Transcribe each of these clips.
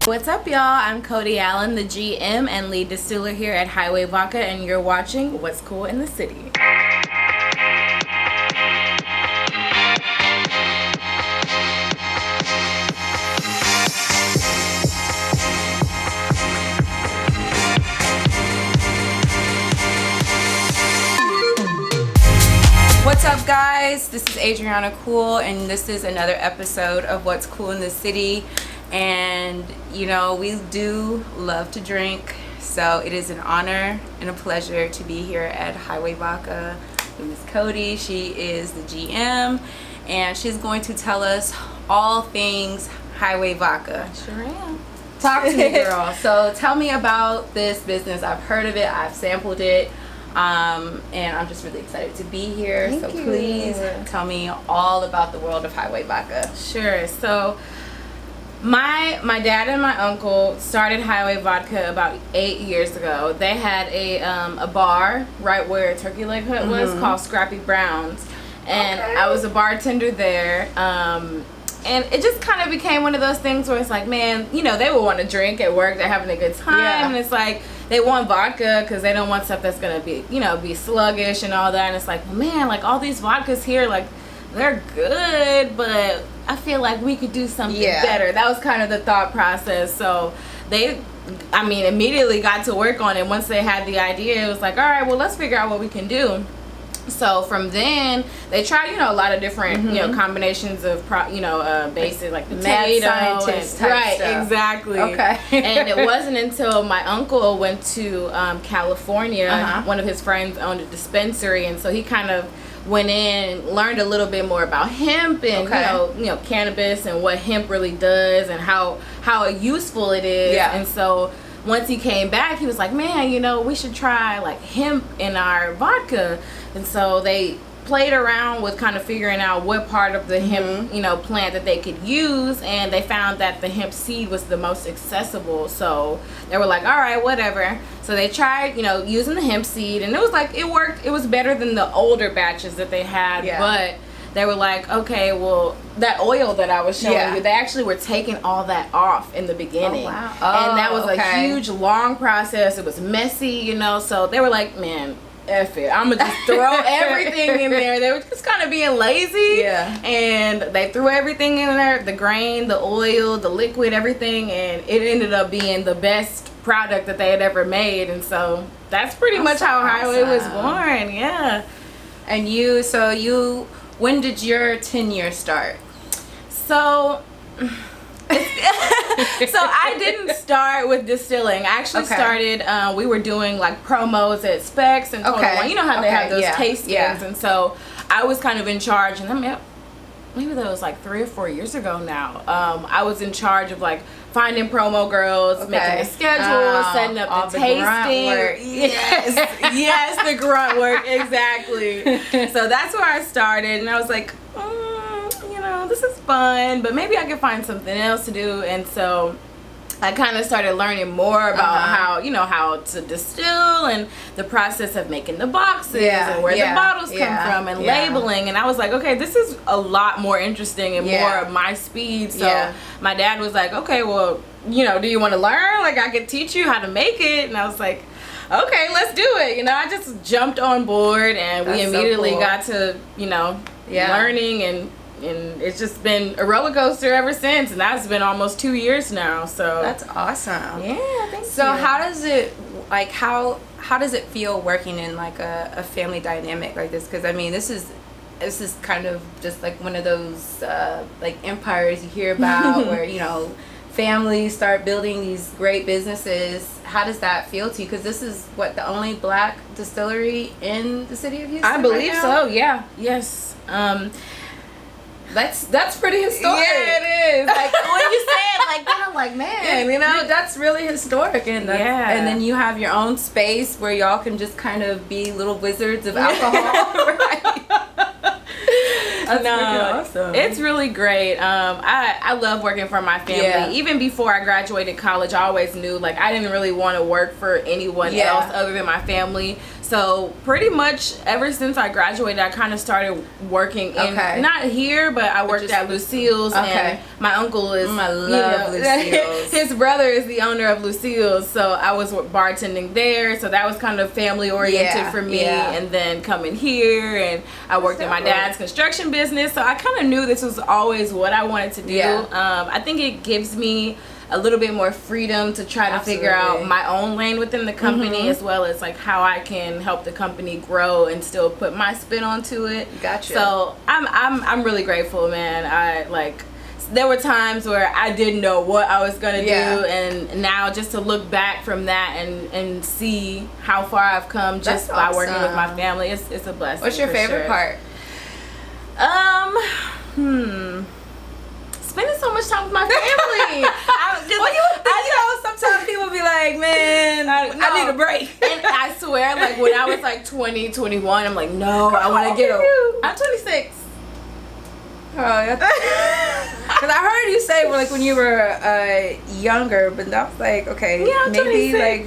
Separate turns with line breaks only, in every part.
What's up, y'all? I'm Codi Alyn, the GM and lead distiller here at Highway Vodka, and you're watching What's Cool in the City.
What's up, guys? This is Adrianna Cool, and this is another episode of What's Cool in the City. And you know, we do love to drink, so it is an honor and a pleasure to be here at Highway Vodka with Miss Codi. She is the GM, and she's going to tell us all things Highway Vodka.
Sure am.
Talk to me, girl. So tell me about this business. I've heard of it, I've sampled it, and I'm just really excited to be here.
Thank you.
Please tell me all about the world of Highway Vodka.
Sure. So my dad and my uncle started Highway Vodka about 8 years ago. They had a bar right where Turkey Leg Hut was, called Scrappy Brown's, and I was a bartender there. And it just kind of became one of those things where it's like, man, you know, they would want to drink at work, they're having a good time, and it's like they want vodka because they don't want stuff that's gonna be, you know, be sluggish and all that. And it's like, well, man, like all these vodkas here, like they're good, but I feel like we could do something better. That was kind of the thought process. So they, I mean, immediately got to work on it. Once they had the idea, it was like, all right, well, let's figure out what we can do. So from then, they tried, you know, a lot of different, you know, combinations of, bases like potato,
mad scientist type
right,
stuff.
Exactly.
Okay.
And it wasn't until my uncle went to California. One of his friends owned a dispensary, and so he kind of went in, learned a little bit more about hemp and you know cannabis and what hemp really does and how useful it is. And so once he came back, he was like, man, you know, we should try like hemp in our vodka. And so they played around with kind of figuring out what part of the hemp, you know, plant that they could use, and they found that the hemp seed was the most accessible. So they were like, all right, whatever. So they tried, you know, using the hemp seed, and it was like, it worked. It was better than the older batches that they had, but they were like, okay, well, that oil that I was showing you, they actually were taking all that off in the beginning.
Oh, wow.
And that was a huge, long process. It was messy, you know, so they were like, man, F it, I'm gonna just throw everything in there. They were just kind of being lazy, and they threw everything in there, the grain, the oil, the liquid, everything, and it ended up being the best product that they had ever made. And so that's pretty much how Highway was born.
And when did your tenure start?
So so I didn't start with distilling. I actually started, we were doing like promos at Specs and Total Wine. You know how they have those tastings, and so I was kind of in charge, and I mean, maybe that was like 3 or 4 years ago now. I was in charge of like finding promo girls, making a schedule, setting up the tasting. Yes, the grunt work, exactly. So that's where I started, and I was like, this is fun, but maybe I could find something else to do. And so I kind of started learning more about how to distill and the process of making the boxes and where the bottles come from and labeling. And I was like, okay, this is a lot more interesting and more of my speed. So my dad was like, okay, well, you know, do you want to learn? Like, I could teach you how to make it. And I was like, okay, let's do it. You know, I just jumped on board, and we immediately got to, you know, learning, and it's just been a roller coaster ever since, and that's been almost 2 years now. So
that's awesome.
Thank you.
So how does it, like, how does it feel working in like a family dynamic like this? Because I mean, this is kind of just like one of those like empires you hear about where, you know, families start building these great businesses. How does that feel to you? Because this is what, the only black distillery in the city of Houston?
I believe so. Yes.
That's pretty historic.
Yeah, it is. Like when you say it like that, I'm like, man, you know,
that's really historic. And and then you have your own space where y'all can just kind of be little wizards of alcohol. Right. That's awesome.
It's really great. I love working for my family. Yeah. Even before I graduated college, I always knew like I didn't really want to work for anyone else other than my family. So pretty much ever since I graduated, I kind of started working in, not here, but I worked at Lucille's, and my uncle is,
I love Lucille's.
His brother is the owner of Lucille's, so I was bartending there, so that was kind of family oriented for me, and then coming here, and I worked in my dad's construction business, so I kind of knew this was always what I wanted to do. I think it gives me a little bit more freedom to try to figure out my own lane within the company, as well as like how I can help the company grow and still put my spin onto it.
Gotcha.
So I'm really grateful, man. There were times where I didn't know what I was gonna do, and now just to look back from that and see how far I've come just by working with my family, it's a blessing.
What's your favorite part?
Spending so much time with my family.
Sometimes people be like, man, I need a break.
And I swear, like when I was like 20, 21, I'm like, no, I want to get I'm 26.
Oh, because I heard you say like when you were younger, but that was like, okay,
I'm
maybe
26.
like.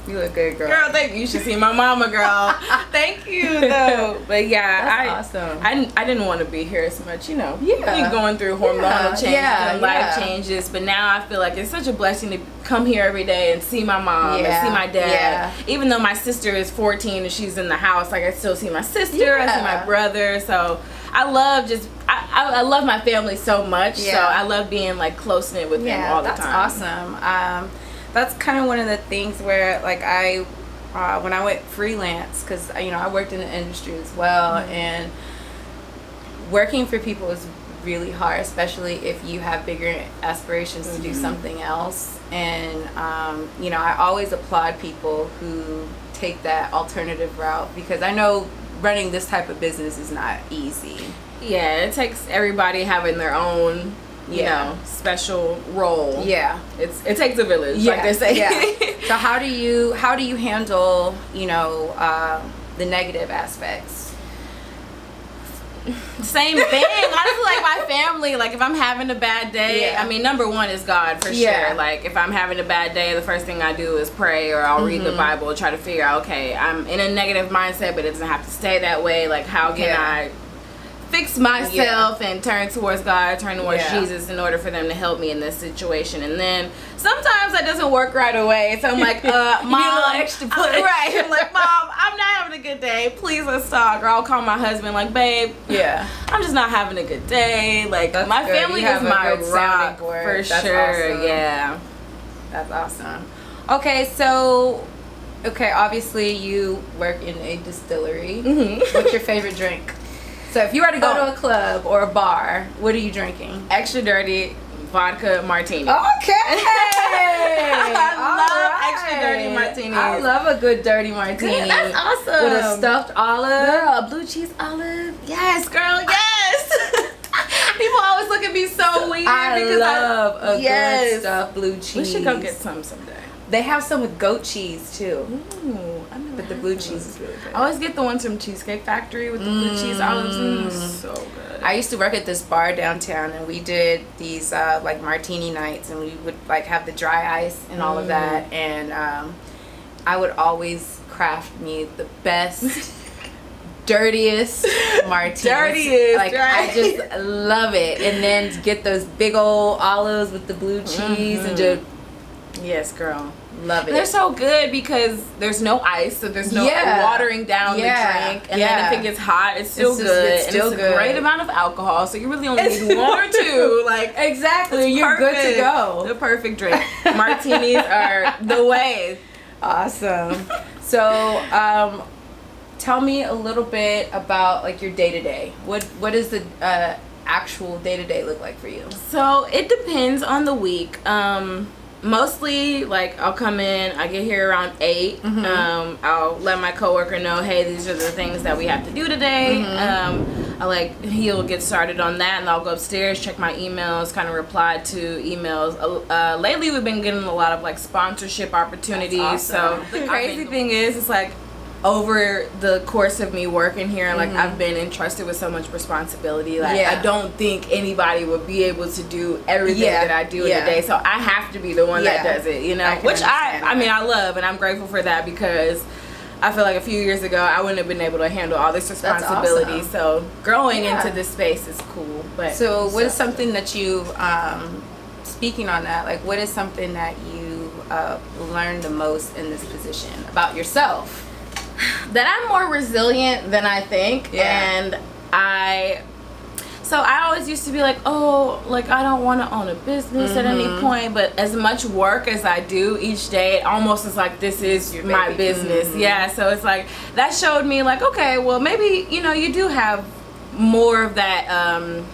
You look good, girl.
Girl, thank you. You should see my mama, girl. Thank you, though. But
that's awesome.
I didn't want to be here as much, you know. You're going through hormonal changes and life changes, but now I feel like it's such a blessing to come here every day and see my mom and see my dad. Even though my sister is 14 and she's in the house, like I still see my sister, I see my brother. So I love I love my family so much. So I love being like close knit with them all the time.
That's awesome. That's kind of one of the things where like when I went freelance, because I worked in the industry as well, and working for people is really hard, especially if you have bigger aspirations to do something else. And I always applaud people who take that alternative route, because I know running this type of business is not easy.
Yeah, it takes everybody having their own special role. It takes a village, like they say.
So how do you handle the negative aspects?
Same thing. Honestly, like my family, like if I'm having a bad day, I mean, number one is God for sure. Like if I'm having a bad day, the first thing I do is pray, or I'll read the Bible, try to figure out, okay, I'm in a negative mindset, but it doesn't have to stay that way. Like how can I fix myself and turn towards God, turn towards Jesus in order for them to help me in this situation. And then sometimes that doesn't work right away, so I'm like, Mom,
extra push.
Right, I'm like, Mom, I'm not having a good day, please let's talk. Or I'll call my husband like, babe, I'm just not having a good day. Like my family is my rock for sure.
Awesome. That's awesome. Okay, so obviously you work in a distillery. What's your favorite drink? So if you were to go to a club or a bar, what are you drinking?
Extra dirty vodka martini.
Okay.
I love extra dirty martinis.
I love a good dirty martini.
That's awesome.
With a stuffed olive.
Girl, a blue cheese olive. Yes, girl, yes. People always look at me so weird because I love
a good stuffed blue cheese.
We should go get some someday.
They have some with goat cheese too.
Ooh,
but the blue cheese is really good.
I always get the ones from Cheesecake Factory with the blue cheese olives. So good.
I used to work at this bar downtown, and we did these like martini nights, and we would like have the dry ice and all of that, and I would always craft me the best dirtiest martinis. Like I just love it. And then get those big old olives with the blue cheese and just
yes, girl.
Love it.
And they're so good because there's no ice, so there's no watering down the drink. And then if it gets hot, it's still good. It's still a great amount of alcohol, so you really only need one or two. Like
exactly, you're good to go.
The perfect drink. Martinis are the way.
Awesome. So, tell me a little bit about like your day to day. What does the actual day to day look like for you?
So it depends on the week. Mostly, like, I'll come in, I get here around 8. I'll let my coworker know, hey, these are the things that we have to do today. He'll get started on that, and I'll go upstairs, check my emails, kind of reply to emails. Lately, we've been getting a lot of, like, sponsorship opportunities. Awesome. So the crazy thing is, it's like, over the course of me working here, like I've been entrusted with so much responsibility. Like I don't think anybody would be able to do everything that I do in a day. So I have to be the one that does it, you know. Which I mean I love, and I'm grateful for that, because I feel like a few years ago I wouldn't have been able to handle all this responsibility. Awesome. So growing into this space is cool. But
so what is something that you speaking on that, like what is something that you learned the most in this position about yourself?
That I'm more resilient than I think. And I always used to be like, oh, like I don't want to own a business at any point, but as much work as I do each day, it almost is like this is my business. Yeah, so it's like that showed me like, okay, well maybe, you know, you do have more of that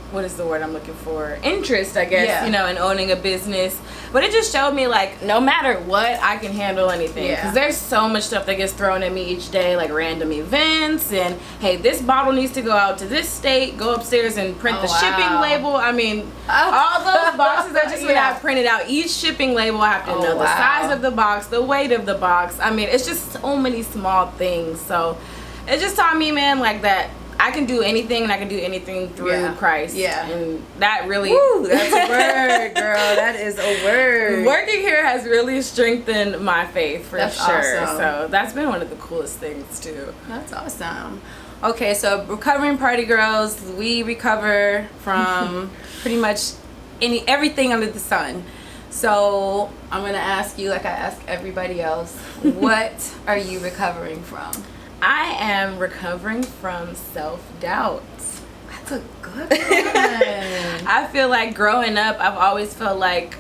what is the word I'm looking for? Interest, I guess, you know, in owning a business. But it just showed me, like, no matter what, I can handle anything. Because there's so much stuff that gets thrown at me each day, like random events. And, hey, this bottle needs to go out to this state. Go upstairs and print the shipping label. I mean, all those boxes that just went out printed out. Each shipping label, I have to know the size of the box, the weight of the box. I mean, it's just so many small things. So it just taught me, man, like that I can do anything, and I can do anything through Christ. Yeah. And that really...
Woo, that's a word, girl. That is a word.
Working here has really strengthened my faith, for sure. Awesome. So that's been one of the coolest things, too.
That's awesome. Okay, so recovering party girls, we recover from pretty much everything under the sun. So I'm going to ask you, like I ask everybody else, what are you recovering from?
I am recovering from self-doubt.
That's a good one.
I feel like growing up, I've always felt like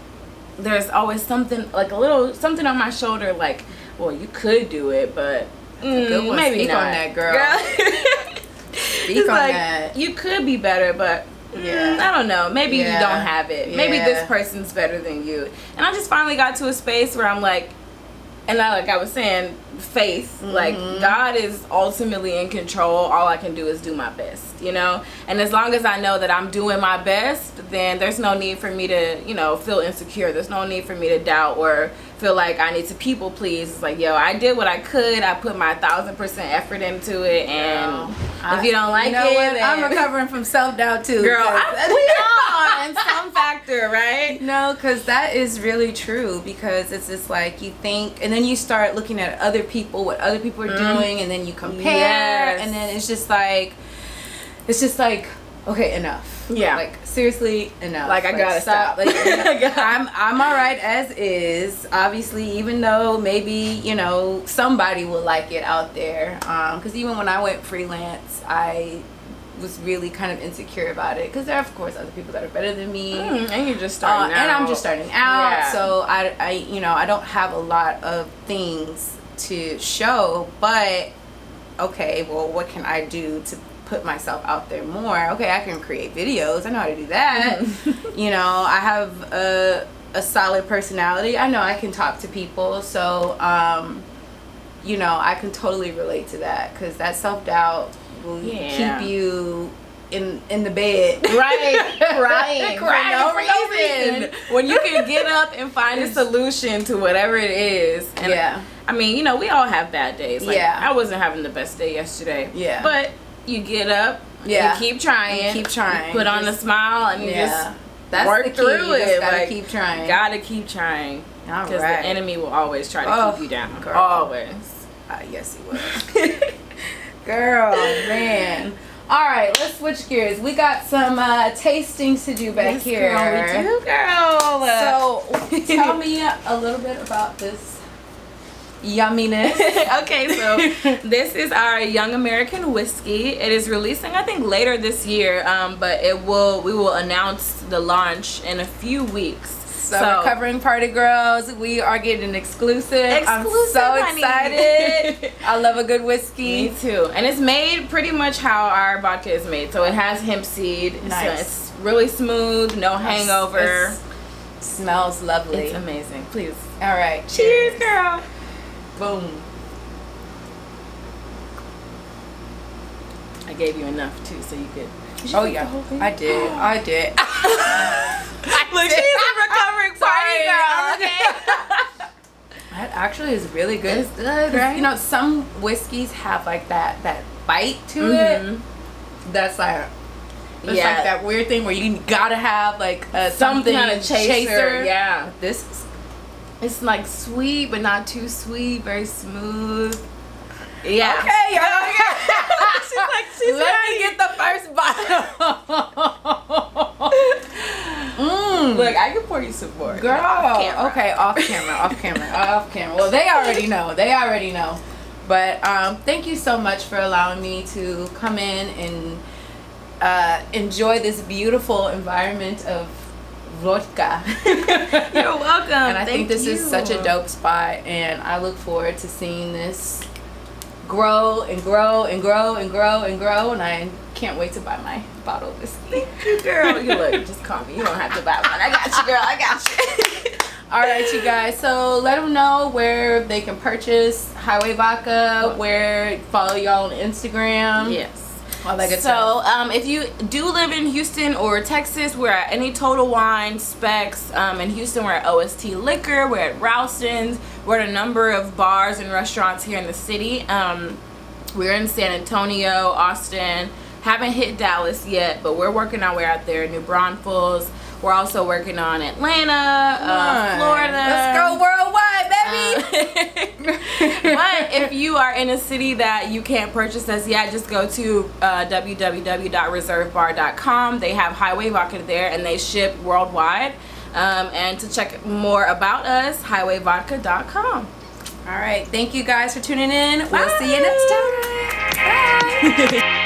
there's always something, like a little something on my shoulder, like, well, you could do it, but
good one.
Maybe
Speak
not.
On that, girl. Speak on
like,
that.
You could be better, but I don't know. Maybe you don't have it. Maybe this person's better than you. And I just finally got to a space where I'm like, and like I was saying, faith, like God is ultimately in control. All I can do is do my best, you know? And as long as I know that I'm doing my best, then there's no need for me to, you know, feel insecure. There's no need for me to doubt or feel like I need to people please. It's like, yo, I did what I could. I put my 1,000% effort into it. And if you don't like it, then
I'm recovering from self-doubt too.
Girl, we are in some factor, right?
No, because that is really true, because it's just like you think, and then you start looking at other people, what other people are doing, and then you compare, and then it's just like, okay, enough.
Yeah.
Like, seriously, enough.
Like, I gotta stop.
Like, I'm all right as is. Obviously, even though maybe, you know, somebody will like it out there. Because even when I went freelance, I was really kind of insecure about it. Because there are, of course, other people that are better than me.
And you're just starting out.
And I'm just starting out. Yeah. So, I, you know, I don't have a lot of things to show. But, okay, well, what can I do to put myself out there more? Okay, I can create videos. I know how to do that. You know, I have a solid personality. I know I can talk to people. So, you know, I can totally relate to that, because that self-doubt will keep you in the bed.
Right, crying for no reason. When you can get up and find a solution to whatever it is. And I mean, you know, we all have bad days. Like, I wasn't having the best day yesterday. Yeah. But you get up, you keep trying, you put on a smile, and you just work through it.
You gotta keep trying.
Gotta keep trying. Because the enemy will always try to keep you down.
Girl.
Always.
Yes, he will. Girl, man. All right, let's switch gears. We got some tastings to do back here.
Girl, we do, girl.
So, tell me a little bit about this yumminess.
Okay, so this is our Young American whiskey. It is releasing, I think, later this year, but we will announce the launch in a few weeks.
So recovering party girls, we are getting exclusive. I'm so excited. I love a good whiskey.
Me too. And it's made pretty much how our vodka is made. So it has hemp seed.
Nice.
So it's really smooth, no hangover.
It smells lovely.
It's amazing. Please.
All right.
Cheers, girl.
Boom.
I gave you enough too, so you could.
Oh yeah, I did.
Look, she's a recovering party girl. Okay.
actually is really good.
It's good, right?
You know, some whiskeys have like that bite to it. That's like, it's like that weird thing where you gotta have like something
kind of chaser. Yeah.
This is,
it's like sweet but not too sweet, very smooth. Yeah.
Okay, y'all. She's let me get the first bottle.
Look, I can pour you some more.
Girl, okay, off camera. Well, they already know. But thank you so much for allowing me to come in and enjoy this beautiful environment of vodka.
You're welcome.
And I think this is such a dope spot, and I look forward to seeing this grow and grow and grow and grow and grow, and I can't wait to buy my bottle of whiskey.
Thank you, girl. You look, just call me. You don't have to buy one. I got you, girl. I got you.
All right, you guys. So let them know where they can purchase Highway Vodka, where follow y'all on Instagram.
Yes.
So
if you do live in Houston or Texas, we're at any Total Wine, Specs. In Houston, we're at OST Liquor. We're at Ralston's. We're at a number of bars and restaurants here in the city. We're in San Antonio, Austin. Haven't hit Dallas yet, but we're working our way out there. New Braunfels. We're also working on Atlanta, Florida.
Let's go worldwide, baby.
But if you are in a city that you can't purchase us yet, just go to www.reservebar.com. They have Highway Vodka there, and they ship worldwide. And to check more about us, highwayvodka.com.
All right. Thank you guys for tuning in. Bye. We'll see you next time. Bye.